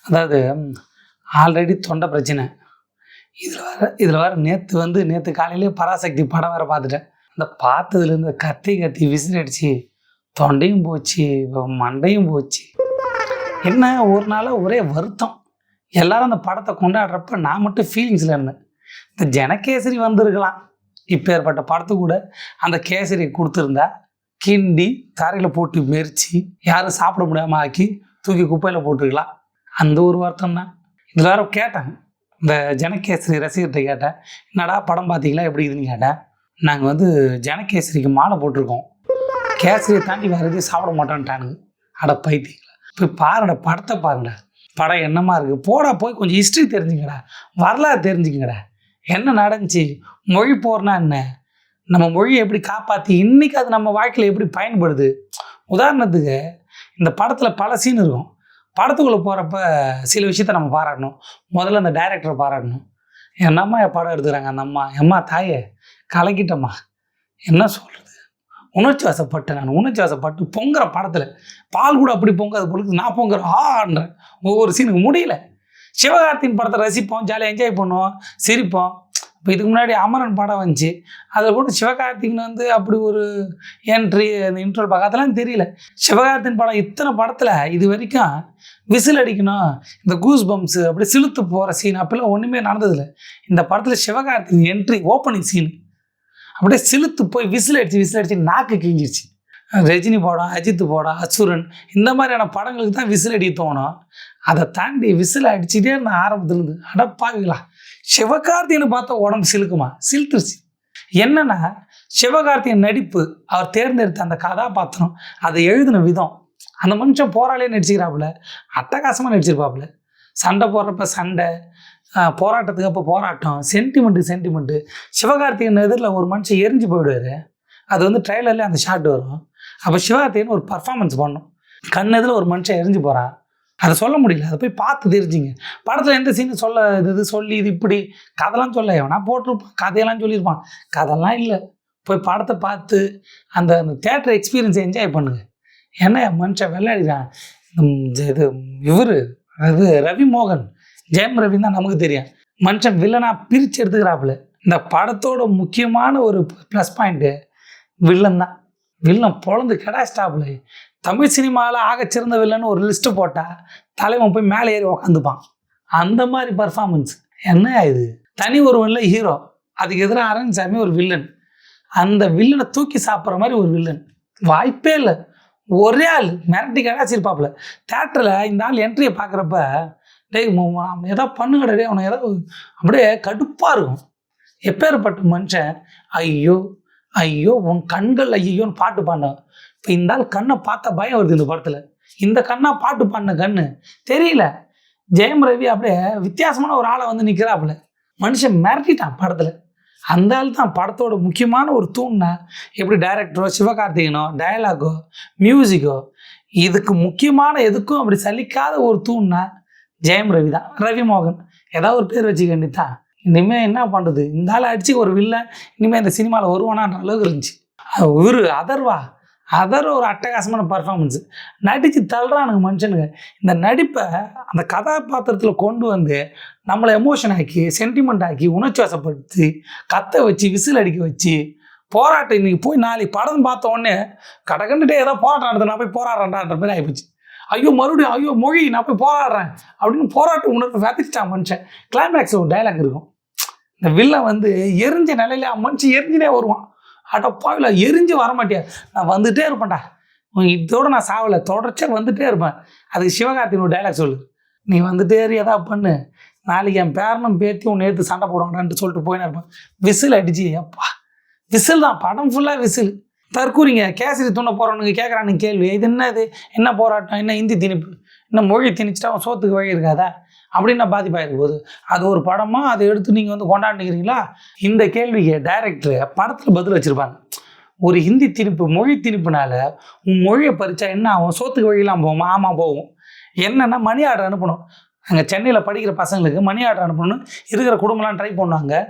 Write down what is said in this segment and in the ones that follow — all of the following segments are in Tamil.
அதாவது ஆல்ரெடி தொண்டை பிரச்சனை. இதில் வர நேற்று காலையிலே பராசக்தி படம் வேறு பார்த்துட்டேன். அந்த பார்த்ததுலேருந்து கத்தி விசில் அடித்து தொண்டையும் போச்சு, மண்டையும் போச்சு. என்ன ஒரு நாளாக ஒரே வருத்தம். எல்லாரும் அந்த படத்தை கொண்டாடுறப்ப நான் மட்டும் ஃபீலிங்ஸில் இருந்தேன். இந்த ஜனகேசரி வந்திருக்கலாம், இப்போ ஏற்பட்ட படத்து கூட அந்த கேசரி கொடுத்துருந்தா கிண்டி தரையில் போட்டு மெரிச்சு யாரும் சாப்பிட முடியாமல் ஆக்கி தூக்கி குப்பையில் போட்டுருக்கலாம். அந்த ஒரு வருத்தம் தான். இதில் வேறு கேட்டேன், இந்த ஜனகேசரி ரசிகர்கிட்ட கேட்டேன், என்னடா படம் பார்த்தீங்களா எப்படி இதுன்னு கேட்டேன். நாங்கள் ஜனகேசரிக்கு மாலை போட்டிருக்கோம், கேசரியை தாண்டி வேறு எதுவும் சாப்பிட மாட்டோன்ட்டானுங்க. அட பைத்தியங்களா, போய் பாருங்கடா, படத்தை பாருங்கடா, படம் என்னமா இருக்குது, போடா போய் கொஞ்சம் ஹிஸ்ட்ரி தெரிஞ்சுங்கடா, வரலாறு தெரிஞ்சுக்கங்கடா, என்ன நடந்துச்சு, மொழி போகிறனா என்ன, நம்ம மொழியை எப்படி காப்பாற்றி இன்றைக்கி அது நம்ம வாழ்க்கையில் எப்படி பயன்படுது. உதாரணத்துக்கு இந்த படத்தில் பல சீன் இருக்கும். படத்துக்குள்ளே போகிறப்ப சில விஷயத்த நம்ம பாராட்டணும். முதல்ல அந்த டைரக்டரை பாராட்டணும். என்னம்மா படம் எடுத்துக்கிறாங்க அந்த அம்மா தாயே கலக்கிட்டம்மா, என்ன சொல்கிறது, உணர்ச்சி வசப்பட்டு பொங்குற படத்தில் பால் கூட அப்படி பொங்காது பொழுது நான் பொங்குறேன் ஆன்றேன். ஒவ்வொரு சீனுக்கு முடியல. சிவகார்த்தியின் படத்தை ரசிப்போம், ஜாலியாக என்ஜாய் பண்ணுவோம், சிரிப்போம். இப்போ இதுக்கு முன்னாடி அமரன் படம் வந்துச்சு, அதில் கூட சிவகார்த்திகன் அப்படி ஒரு என்ட்ரி, அந்த இன்ட்ரோல் பார்க்கறதுலாம் தெரியல. சிவகார்த்தியின் படம் இத்தனை படத்தில் இது வரைக்கும் விசில் அடிக்கணும், இந்த கூஸ் பம்ப்ஸு அப்படி சிலுத்து போகிற சீன் அப்படிலாம் ஒன்றுமே நடந்ததில்லை. இந்த படத்தில் சிவகார்த்திகன் என்ட்ரி ஓப்பனிங் சீன் அப்படியே சிலுத்து போய் விசில் அடித்து நாக்கு கிழிஞ்சிருச்சு. ரஜினி படம், அஜித் படம், அசுரன் இந்த மாதிரியான படங்களுக்கு தான் விசில் அடி தோணும். அதை தாண்டி விசில் அடிச்சுட்டே இருந்தேன் ஆரம்பத்துலேருந்து. அடப்பாவிங்களா, சிவகார்த்திகனை பார்த்தா உடம்பு சிலுக்குமா, சிலுத்துருச்சு. என்னன்னா சிவகார்த்திகன் நடிப்பு, அவர் தேர்ந்தெடுத்த அந்த கதாபாத்திரம், அதை எழுதின விதம், அந்த மனுஷன் போராளியே நடிச்சுக்கிறாப்புல, அட்டகாசமாக நடிச்சிருப்பாப்புல. சண்டை போடுறப்ப சண்டை, போராட்டத்துக்கு அப்போ போராட்டம், சென்டிமெண்ட்டு. சிவகார்த்திகன் எதிரில் ஒரு மனுஷன் எரிஞ்சு போயிடுவார். அது ட்ரெய்லர்லேயே அந்த ஷாட் வரும். அப்போ சிவகார்த்திகன் ஒரு பர்ஃபார்மன்ஸ் பண்ணும். கண்ணெதில் ஒரு மனுஷன் எரிஞ்சு போகிறான், அதை சொல்ல முடியல, அதை போய் பார்த்து தெரிஞ்சிங்க. படத்தில் எந்த சீனு சொல்ல இது சொல்லி இது இப்படி கதைலாம் சொல்ல எவனா போட்டிருப்பான், கதையெல்லாம் சொல்லியிருப்பான். கதைலாம் இல்லை, போய் படத்தை பார்த்து அந்த தேட்டர் எக்ஸ்பீரியன்ஸை என்ஜாய் பண்ணுங்க. ஏன்னா மனுஷன் வெள்ளாடிதான். இவர் ரவி மோகன், ஜெயம் ரவி தான் நமக்கு தெரியும். மனுஷன் வில்லனா பிரித்து எடுத்துக்கிறாப்புல. இந்த படத்தோட முக்கியமான ஒரு ப்ளஸ் பாயிண்ட்டு வில்லன் தான். வில்லன் பொழந்து கெடாஸ்டாப்புல. தமிழ் சினிமாவில் ஆகச்சிறந்த வில்லன்னு ஒரு லிஸ்ட்டு போட்டால் தலைவன் போய் மேலே ஏறி உக்காந்துப்பான். அந்த மாதிரி பர்ஃபார்மன்ஸ். என்ன இது, தனி ஒருவனில் ஹீரோ, அதுக்கு எதிராக அரண்சாமி ஒரு வில்லன், அந்த வில்லனை தூக்கி சாப்பிட்ற மாதிரி ஒரு வில்லன். வாய்ப்பே இல்லை. ஒரே ஆள் மிரட்டி கடாச்சிருப்பாப்புல. தேட்டரில் இந்த ஆள் என்ட்ரியை பார்க்குறப்ப டேய் எதாவது பண்ணுங்கடா, டே அவனை ஏதாவது அப்படியே கடுப்பாக இருக்கும். எப்பேற்பட்ட மனுஷன், ஐயோ உன் கண்கள் ஐயோன்னு பாட்டு பாடினான். இப்போ இந்த ஆள் கண்ணை பார்த்தா பயம் வருது இந்த படத்தில். இந்த கண்ணா பாட்டு பாடின கண்ணு தெரியல. ஜெயம் ரவி அப்படியே வித்தியாசமான ஒரு ஆளை நிற்கிறாப்புல. மனுஷன் மிரட்டிட்டான் படத்தில். அந்த ஆள் தான் படத்தோட முக்கியமான ஒரு தூண்னா. எப்படி டைரக்டரோ சிவகார்த்திகனோ டயலாகோ மியூசிக்கோ இதுக்கு முக்கியமான எதுக்கும் அப்படி சலிக்காத ஒரு தூண்னா ஜெயம் ரவி தான். ரவி மோகன் ஏதாவது ஒரு பேர் வச்சுக்க வேண்டியதான். இனிமேல் என்ன பண்ணுறது, இந்த ஆள் அடிச்சு ஒரு வில்லன் இனிமேல் இந்த சினிமாவில் வருவானான்ற அளவுக்கு இருந்துச்சு. ஒரு அதர் ஒரு அட்டகாசமான பர்ஃபார்மன்ஸு நடித்து தள்ளுறானுங்க மனுஷனுங்க. இந்த நடிப்பை அந்த கதாபாத்திரத்தில் கொண்டு நம்மளை எமோஷன் ஆக்கி, சென்டிமெண்ட் ஆக்கி, உணர்ச்சி வசப்படுத்தி, கத்த வச்சு, விசில் அடிக்க வச்சு, போராட்டம். இன்றைக்கி போய் நாளைக்கு படம் பார்த்த உடனே கடகண்டுட்டே ஏதோ போராட்டம் நடந்தது, நான் போய் போராடுறேன்டான்ற மாதிரி ஆகிப்போச்சு. மறுபடியும் மொழி நான் போய் போராடுறேன் அப்படின்னு போராட்ட உணர்வு விதைச்சிட்டான் மனுஷன். கிளைமேக்ஸ் ஒரு டைலாக் இருக்கும். இந்த வில்லன் எரிஞ்ச நிலையில மனுஷன் எரிஞ்சுனே வருவான். அடப்பாவில் எரிஞ்சு வரமாட்டியா, நான் வந்துகிட்டே இருப்பேன்டா, இதோடு நான் சாவலை, தொடர்ச்சியாக வந்துகிட்டே இருப்பேன். அதுக்கு சிவகார்த்திகன் ஒரு டைலாக் சொல்லு, நீ வந்துட்டே எதாவது பண்ணு, நாளைக்கு என் பேரனும் பேத்தி உன்னை எடுத்து சண்டை போடுவாங்கடான்ட்டு சொல்லிட்டு போயின்னு இருப்பேன். விசில் அடிச்சு அப்பா விசில் தான், படம் ஃபுல்லாக விசில். தற்கூறிங்க கேசரி துண்ண போகிறவனுக்கு கேட்குறானுங்க கேள்வி, இது என்ன போராட்டம், என்ன இந்தி திணிப்பு, என்ன மொழி திணிச்சிட்டா அவன் சோத்துக்கு வழி இருக்காதா அப்படின்னு பாதிப்பாயிருக்கும் போது அது ஒரு படமாக அதை எடுத்து நீங்கள் கொண்டாண்டுக்கிறீங்களா? இந்த கேள்விக்கு டைரக்டர் படத்தில் பதில் வச்சுருப்பாங்க. ஒரு ஹிந்தி திணிப்பு, மொழி திணிப்புனால உன் மொழியை பறிச்சா என்ன ஆகும், சோத்துக்கு வழியெல்லாம் போகும். ஆமாம் போகும். என்னென்னா மணி ஆர்டர் அனுப்பணும். அங்கே சென்னையில் படிக்கிற பசங்களுக்கு மணி ஆர்டர் அனுப்பணும்னு இருக்கிற குடும்பம்லாம் ட்ரை பண்ணுவாங்க.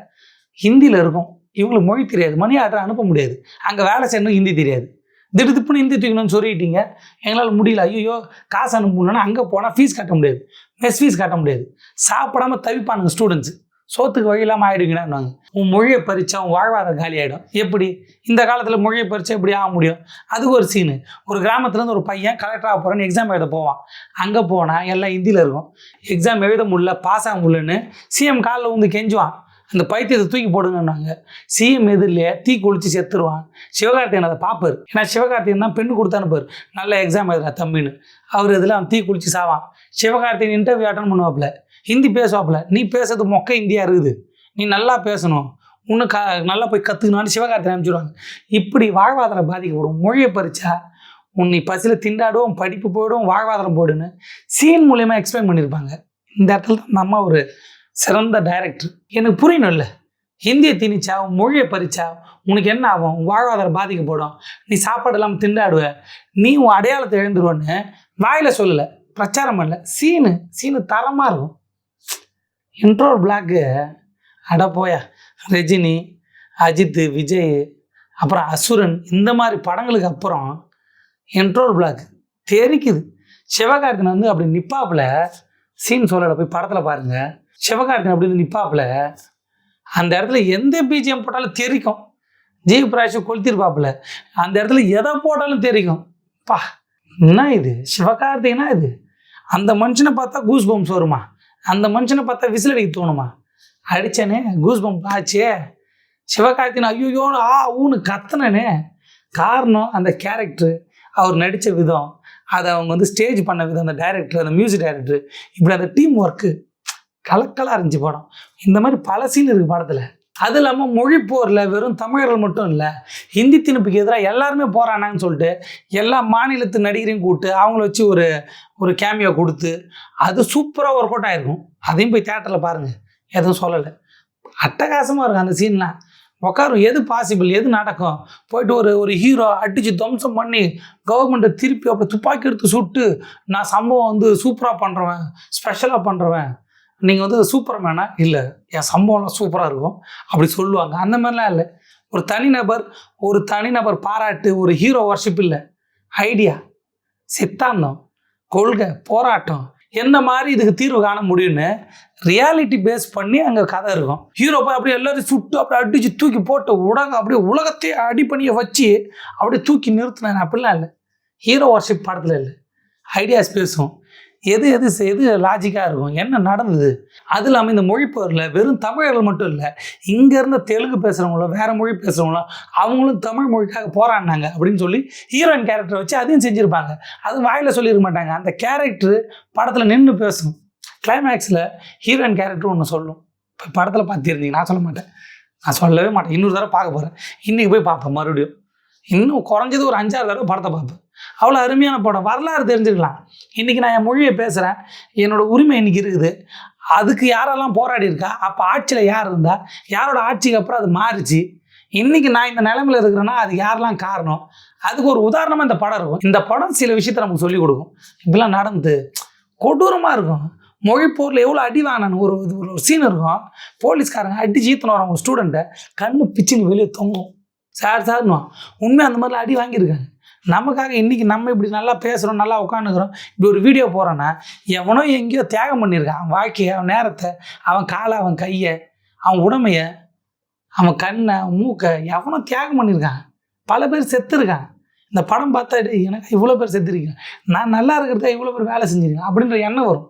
ஹிந்தியில் இருக்கும், இவங்களுக்கு மொழி தெரியாது, மணி ஆர்டர் அனுப்ப முடியாது. அங்கே வேலை செய்யணும், ஹிந்தி தெரியாது. திடுப்புன்னு ஹிந்தி தூக்கணும்னு சொல்லிட்டீங்க, எங்களால் முடியல, ஐயோ காசு அனுப்பணும்னா அங்கே போனால் ஃபீஸ் கட்ட முடியாது. மெஸ் ஃபீஸ் கட்ட முடியாது, சாப்பிடாம தவிப்பானுங்க ஸ்டூடெண்ட்ஸு. சோத்துக்கு வழி இல்லாமல் ஆகிடுங்கன்னாங்க. உன் மொழியை பறிச்சா உன் வாழ்வாதாரம் காலி ஆகிடும். எப்படி இந்த காலத்தில் மொழியை பறிச்சா எப்படி ஆக முடியும்? அதுக்கு ஒரு சீனு. ஒரு கிராமத்துலேருந்து ஒரு பையன் கலெக்டராக போகிறேன்னு எக்ஸாம் எழுத போவான். அங்கே போனால் எல்லாம் ஹிந்தியில் இருக்கும். எக்ஸாம் எழுத முடியல, பாஸ் ஆக முடியலன்னு சிஎம் காலில் வந்து கெஞ்சுவான். அந்த பைத்தியத்தை தூக்கி போடுங்கன்னாங்க. சிஎம் எதிரிலே தீ குளிச்சு செத்துருவான். சிவகார்த்திகேயன் அதை பார்ப்பார். ஏன்னா சிவகார்த்திகேயன் தான் பெண்ணு கொடுத்து அனுப்பார், நல்ல எக்ஸாம் எழுதுறா தம்பின்னு. அவர் இதில் அவன் தீ குளிச்சு சாவான். சிவகார்த்திகேயன் இன்டர்வியூ அட்டன் பண்ணுவாப்புல, ஹிந்தி பேசுவாப்புல. நீ பேசுறது மொக்க இந்தியா இருக்குது, நீ நல்லா பேசணும், இன்னும் நல்லா போய் கற்றுக்கணும்னு சிவகார்த்திகேயன் அனுப்பிச்சுடுவாங்க. இப்படி வாழ்வாதாரம் பாதிக்கப்படும். மொழியை பறிச்சா உன்னை பசியில் திண்டாடும், படிப்பு போயிடும், வாழ்வாதாரம் போயிடுன்னு சீன் மூலயமா எக்ஸ்பிளைன் பண்ணியிருப்பாங்க. இந்த இடத்துல தான் நம்ம ஒரு சிறந்த டைரக்டர். எனக்கு புரியணும் இல்லை, ஹிந்தியை திணிச்சா மொழியை பறிச்சா உனக்கு என்ன ஆகும்? வாழ்வாதாரம் பாதிக்கப்படும், நீ சாப்பாடு இல்லாமல் திண்டாடுவ, நீ உன் அடையாளத்தை எழுந்துருவன்னு வாயில் சொல்லலை, பிரச்சாரம் பண்ணல. சீனு தரமாக இருக்கும். இன்ட்ரோ பிளாக்கு அட போயா. ரஜினி, அஜித், விஜய், அப்புறம் அசுரன், இந்த மாதிரி படங்களுக்கு அப்புறம் இன்ட்ரோ பிளாக் தெரிக்குது. சிவகார்த்திகேயன் வந்து அப்படி நிப்பாப்புல, சீன் சொல்லலை, போய் படத்தில் பாருங்கள். சிவகார்த்திகேயன் அப்படி வந்து நிப்பாப்புல, அந்த இடத்துல எந்த பிஜிஎம் போட்டாலும் தெரிக்கும். ஜீவ் பிராஷ் கொளுத்திருப்பாப்புல, அந்த இடத்துல எதை போட்டாலும் தெரிக்கும். பா என்ன இது சிவகார்த்திகேயனா இது? அந்த மனுஷனை பார்த்தா கூஸ் பம்ப்ஸ் வருமா? அந்த மனுஷனை பார்த்தா விசில் அடிக்க தோணுமா? அடித்தேனே கூஸ் பம்ப் ஆச்சே. சிவகார்த்திகேயன் ஐயோ ஊன்னு கத்துனே. காரணம் அந்த கேரக்டரு, அவர் நடித்த விதம், அதை அவங்க வந்து ஸ்டேஜ் பண்ண விதம், அந்த டைரக்டர், அந்த மியூசிக் டைரக்டர், இப்படி அந்த டீம் ஒர்க்கு கலக்கலாக இருந்துச்சு படம். இந்த மாதிரி பல சீன் இருக்குது படத்தில். அது இல்லாமல் மொழி போரில் வெறும் தமிழர்கள் மட்டும் இல்லை, ஹிந்தி திணிப்புக்கு எதிராக எல்லாருமே போகிறானான்னு சொல்லிட்டு எல்லா மாநிலத்து நடிகரையும் கூப்பிட்டு அவங்கள வச்சு ஒரு கேமியோ கொடுத்து அது சூப்பராக ஒர்க் அவுட் ஆகிருக்கும். அதையும் போய் தேட்டரில் பாருங்கள், எதுவும் சொல்லலை. அட்டகாசமாக இருக்கும் அந்த சீன்லாம். உட்காரும், எது பாசிபிள், எது நடக்கும்? போயிட்டு ஒரு ஹீரோ அடித்து துவம்சம் பண்ணி கவர்மெண்ட்டை திருப்பி அப்படி துப்பாக்கி எடுத்து சுட்டு, நான் சம்பவம் வந்து சூப்பராக பண்ணுறவன், ஸ்பெஷலாக பண்ணுறவன், நீங்கள் வந்து சூப்பர்மேனா? இல்லை, என் சம்பவம்லாம் சூப்பராக இருக்கும் அப்படி சொல்லுவாங்க. அந்த மாதிரிலாம் இல்லை. ஒரு தனிநபர் பாராட்டு, ஒரு ஹீரோ வர்ஷிப் இல்லை. ஐடியா, சித்தாந்தம், கொள்கை, போராட்டம், எந்த மாதிரி இதுக்கு தீர்வு காண முடியும்னு ரியாலிட்டி பேஸ் பண்ணி அங்கே கதை இருக்கும். ஹீரோ போய் அப்படியே எல்லாரும் சுட்டு அப்படியே அடித்து தூக்கி போட்டு அப்படியே உலகத்தையே அடிப்பணியை வச்சு அப்படியே தூக்கி நிறுத்தினேன். அப்படிலாம் இல்லை. ஹீரோ வர்ஷிப் படத்தில் இல்லை. ஐடியாஸ் பேசும், எது லாஜிக்காக இருக்கும், என்ன நடந்தது. அது இல்லாமல் இந்த மொழிப்போரில் வெறும் தமிழர்கள் மட்டும் இல்லை, இங்கேருந்து தெலுங்கு பேசுகிறவங்களோ வேறு மொழி பேசுகிறவங்களோ அவங்களும் தமிழ் மொழிக்காக போராடினாங்க அப்படின்னு சொல்லி ஹீரோயின் கேரக்டரை வச்சு அதையும் செஞ்சுருப்பாங்க. அது வாயில் சொல்லியிருக்க மாட்டாங்க. அந்த கேரக்டரு படத்தில் நின்று பேசும். கிளைமேக்ஸில் ஹீரோயின் கேரக்டர் ஒன்று சொல்லும். இப்போ படத்தில் பார்த்துருந்தீங்க, நான் சொல்ல மாட்டேன், நான் சொல்லவே மாட்டேன். இன்னொரு தடவை பார்க்க போகிறேன், இன்றைக்கி போய் பார்ப்பேன் மறுபடியும். இன்னும் குறைஞ்சது ஒரு 5-6 தடவை படத்தை பார்ப்பேன். அவ்வளோ அருமையான படம். வரலாறு தெரிஞ்சுக்கலாம். இன்றைக்கி நான் என் மொழியை பேசுகிறேன், என்னோடய உரிமை இன்றைக்கி இருக்குது. அதுக்கு யாரெல்லாம் போராடி இருக்கா, அப்போ ஆட்சியில் யார் இருந்தா, யாரோட ஆட்சிக்கு அப்புறம் அது மாறிச்சு, இன்றைக்கி நான் இந்த நிலைமையில் இருக்கிறேன்னா அது யாரெல்லாம் காரணம், அதுக்கு ஒரு உதாரணமாக இந்த படம் இருக்கும். இந்த படம் சில விஷயத்தை நமக்கு சொல்லிக் கொடுக்கும். இப்படிலாம் நடந்து கொடூரமாக இருக்கும். மொழிப்போரில் எவ்வளோ அடி வாங்கினான்னு ஒரு சீன் இருக்கும். போலீஸ்காரங்க அடி ஜீத்தன வரவங்க ஸ்டூடெண்ட்டை கண்ணு பிச்சுன்னு வெளியே தொங்கும். சார்னுவான். உண்மையாக அந்த மாதிரிலாம் அடி வாங்கியிருக்காங்க. நமக்காக இன்றைக்கி நம்ம இப்படி நல்லா பேசுகிறோம், நல்லா உட்காந்துக்கிறோம், இப்படி ஒரு வீடியோ போகிறோன்னா எவனோ எங்கேயோ தியாகம் பண்ணியிருக்கான். அவன் வாழ்க்கையை, அவன் நேரத்தை, அவன் காலை, அவன் கையை, அவன் உடமையை, அவன் கண்ணை, மூக்கை எவனோ தியாகம் பண்ணியிருக்கான். பல பேர் செத்துருக்கான். இந்த படம் பார்த்தா எனக்கு இவ்வளோ பேர் செத்துருக்கேன், நான் நல்லா இருக்கிறதா இவ்வளோ பேர் வேலை செஞ்சுருக்கேன் அப்படின்ற எண்ணம் வரும்.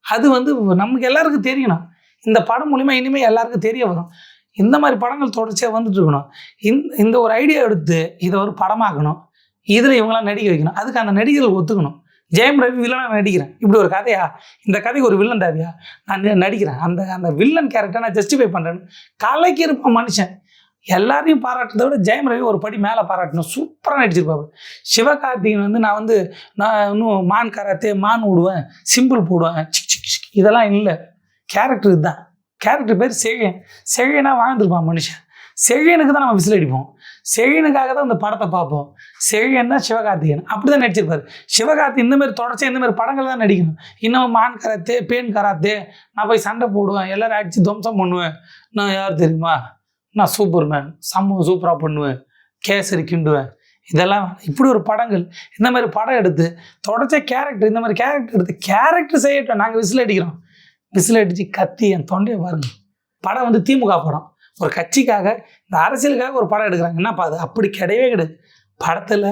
அது வந்து நமக்கு எல்லாருக்கும் தெரியணும். இந்த படம் மூலிமா இனிமேல் எல்லாருக்கும் தெரிய வரும். இந்த மாதிரி படங்கள் தொடர்ச்சியாக வந்துட்டு இருக்கணும். இந்த ஒரு ஐடியா எடுத்து இதை ஒரு படமாக்கணும், இதில் இவங்களாம் நடிக்க வைக்கணும். அதுக்கு அந்த நடிகர்கள் ஒத்துக்கணும். ஜெயம் ரவி வில்லனாக நடிக்கிறேன், இப்படி ஒரு கதையா, இந்த கதைக்கு ஒரு வில்லன் தேவையா, நான் நடிக்கிறேன், அந்த வில்லன் கேரக்டரை நான் ஜஸ்டிஃபை பண்ணுறேன்னு கலைக்கு இருப்பான் மனுஷன். எல்லாரையும் பாராட்டுறதை விட ஜெயம் ரவி ஒரு படி மேலே பாராட்டணும். சூப்பராக நடிச்சிருப்பாரு. சிவகார்த்திகேயன் வந்து நான் இன்னும் மான் கராத்தே, மான் விடுவேன், சிம்பிள் போடுவேன், இதெல்லாம் இல்லை. கேரக்டர் இதுதான். கேரக்டர் பேர் செழியனாக வாழ்ந்துருப்பான் மனுஷன். செழியனுக்கு தான் நம்ம விசில் அடிப்போம். செழியனுக்காக தான் அந்த படத்தை பார்ப்போம். செழியன் தான் சிவகார்த்திகேயன் அப்படி தான் நடிச்சிருப்பார். சிவகார்த்திகேயன் இந்தமாதிரி தொடர்ச்சியாக இந்தமாதிரி படங்கள் தான் நடிக்கணும். இன்னும் மான் கராத்தே, பேன் கராத்தே, நான் போய் சண்டை போடுவேன், எல்லோரும் அடித்து துவம்சம் பண்ணுவேன், நான் யார் தெரியுமா, நான் சூப்பர்மேன், சம்பவம் சூப்பராக பண்ணுவேன், கேசரி கிண்டுவேன், இதெல்லாம் இப்படி ஒரு படங்கள் இந்த மாதிரி படம் எடுத்து தொடர்ச்ச கேரக்டர் இந்த மாதிரி கேரக்டர் எடுத்து கேரக்டர் செய்யட்டும். நாங்கள் விசில் அடிக்கிறோம், விசில் அடித்து கத்தி என் தொண்டையை பாருங்க. படம் வந்து திமுக படம், ஒரு கட்சிக்காக இந்த அரசியலுக்காக ஒரு படம் எடுக்கிறாங்க. என்னப்பா அது? அப்படி கிடையவே கிடையாது. படத்தில்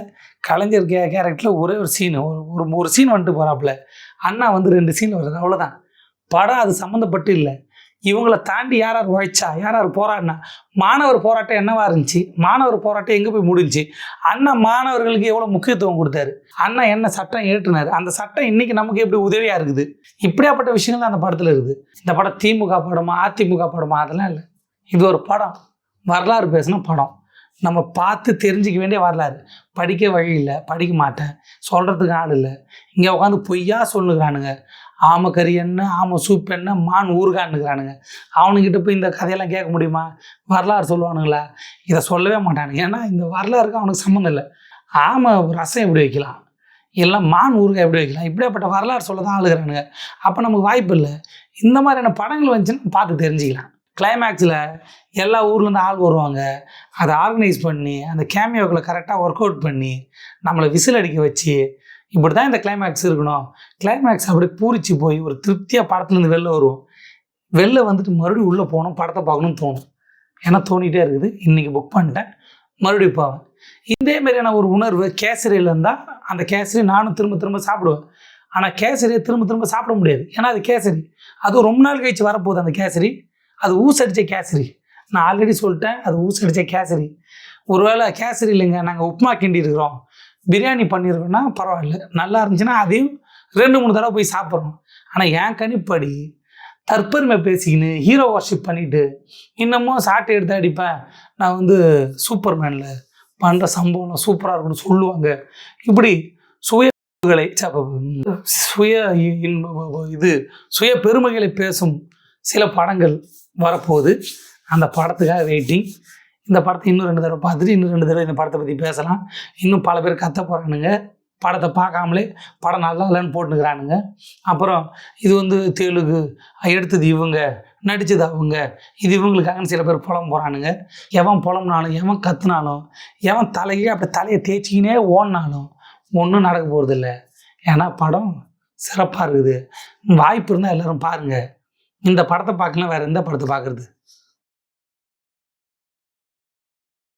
கலைஞர் கேரக்டரில் ஒரே ஒரு சீன், ஒரு சீன் வந்துட்டு போகிறாப்புல, அண்ணா வந்து 2 சீன் வருது, அவ்வளோதான். படம் அது சம்மந்தப்பட்டு இல்லை. இவங்களை தாண்டி யார் யார் உழைச்சா, யார் யார் போராடினா, மாணவர் போராட்டம் என்னவா இருந்துச்சு, மாணவர் போராட்டம் எங்கே போய் முடிஞ்சிச்சு, அண்ணா மாணவர்களுக்கு எவ்வளோ முக்கியத்துவம் கொடுத்தாரு, அண்ணா என்ன சட்டம் ஏற்றினார், அந்த சட்டம் இன்னைக்கு நமக்கு எப்படி உதவியாக இருக்குது, இப்படியாப்பட்ட விஷயங்கள் தான் அந்த படத்தில் இருக்குது. இந்த படம் திமுக படமா அதிமுக படமா அதெல்லாம் இல்லை. இது ஒரு படம், வரலாறு பேசின படம், நம்ம பார்த்து தெரிஞ்சிக்க வேண்டிய வரலாறு. படிக்க வழி இல்லை, படிக்க மாட்டேன், சொல்கிறதுக்கு ஆள் இல்லை, இங்கே உட்காந்து பொய்யா சொல்லுகிறானுங்க. ஆமை கறி என்ன, ஆமை சூப் என்ன, மான் ஊறுகான்னுக்கிறானுங்க. அவனுக்கிட்ட போய் இந்த கதையெல்லாம் கேட்க முடியுமா? வரலாறு சொல்லுவானுங்களா? இதை சொல்லவே மாட்டானுங்க. ஏன்னா இந்த வரலாறுக்கு அவனுக்கு சம்மந்தம் இல்லை. ஆமை ரசம் எப்படி வைக்கலாம், எல்லாம் மான் ஊறுகாய் எப்படி வைக்கலாம், இப்படியாப்பட்ட வரலாறு சொல்ல தான் ஆளுகிறானுங்க. அப்போ நமக்கு வாய்ப்பு இல்லை. இந்த மாதிரியான படங்கள் வந்துச்சுன்னா பார்த்து தெரிஞ்சுக்கலாம். கிளைமேக்ஸில் எல்லா ஊர்லேருந்து ஆள் வருவாங்க, அதை ஆர்கனைஸ் பண்ணி அந்த கேமியோக்களை கரெக்டாக ஒர்க் அவுட் பண்ணி நம்மளை விசில் அடிக்க வச்சு, இப்படி தான் இந்த கிளைமேக்ஸ் இருக்கணும். கிளைமேக்ஸ் அப்படியே பூரிச்சு போய் ஒரு திருப்தியாக படத்துலேருந்து வெளில வருவோம். வெளில வந்துட்டு மறுபடியும் உள்ளே போகணும், படத்தை பார்க்கணும்னு தோணும். ஏன்னா தோணிகிட்டே இருக்குது, இன்றைக்கி புக் பண்ணிட்டேன், மறுபடியும் போவேன். இதே மாதிரியான ஒரு உணர்வு கேசரியில் இருந்தால் அந்த கேசரி நானும் திரும்ப திரும்ப சாப்பிடுவேன். ஆனால் கேசரியை திரும்ப திரும்ப சாப்பிட முடியாது. ஏன்னா அது கேசரி, அது ரொம்ப நாள் கழிச்சு வரப்போகுது. அந்த கேசரி அது ஊசடித்த கேசரி. நான் ஆல்ரெடி சொல்லிட்டேன், அது ஊசடித்த கேசரி. ஒருவேளை கேசரி இல்லைங்க, நாங்கள் உப்புமா கிண்டி இருக்கிறோம், பிரியாணி பண்ணியிருக்கோன்னா பரவாயில்ல, நல்லா இருந்துச்சுன்னா அதையும் 2-3 தடவை போய் சாப்பிட்றோம். ஆனால் என் கணிப்படி தற்பெருமை பேசிக்கின்னு ஹீரோ வர்ஷிப் பண்ணிவிட்டு இன்னமும் சாட்டை எடுத்து அடிப்பேன், நான் வந்து சூப்பர்மேனில் பண்ணுற சம்பவம் சூப்பராக இருக்குன்னு சொல்லுவாங்க. இப்படி சுயகளை சுய பெருமைகளை பேசும் சில படங்கள் வரப்போகுது. அந்த படத்துக்காக வெயிட்டிங். இந்த படத்தை இன்னும் 2 தடவை பார்த்துட்டு இன்னும் 2 தடவை இந்த படத்தை பற்றி பேசலாம். இன்னும் பல பேர் கத்த போகிறானுங்க, படத்தை பார்க்காமலே படம் நல்லா இல்லைன்னு போட்டுக்கிறானுங்க. அப்புறம் இது வந்து தெலுங்கு, எடுத்தது இவங்க, நடித்தது அவங்க, இது இவங்களுக்காகன்னு சில பேர் புலம் போகிறானுங்க. எவன் புலம்புனாலும், எவன் கத்துனாலும், எவன் தலையே அப்படி தலையை தேய்ச்சிக்கினே ஓடினாலும் ஒன்றும் நடக்க போகிறதில்ல. ஏன்னா படம் சிறப்பாக இருக்குது. வாய்ப்பு இருந்தால் எல்லோரும் பாருங்கள். இந்த படத்தை பார்க்கலாம், வேறு எந்த படத்தை பார்க்குறது?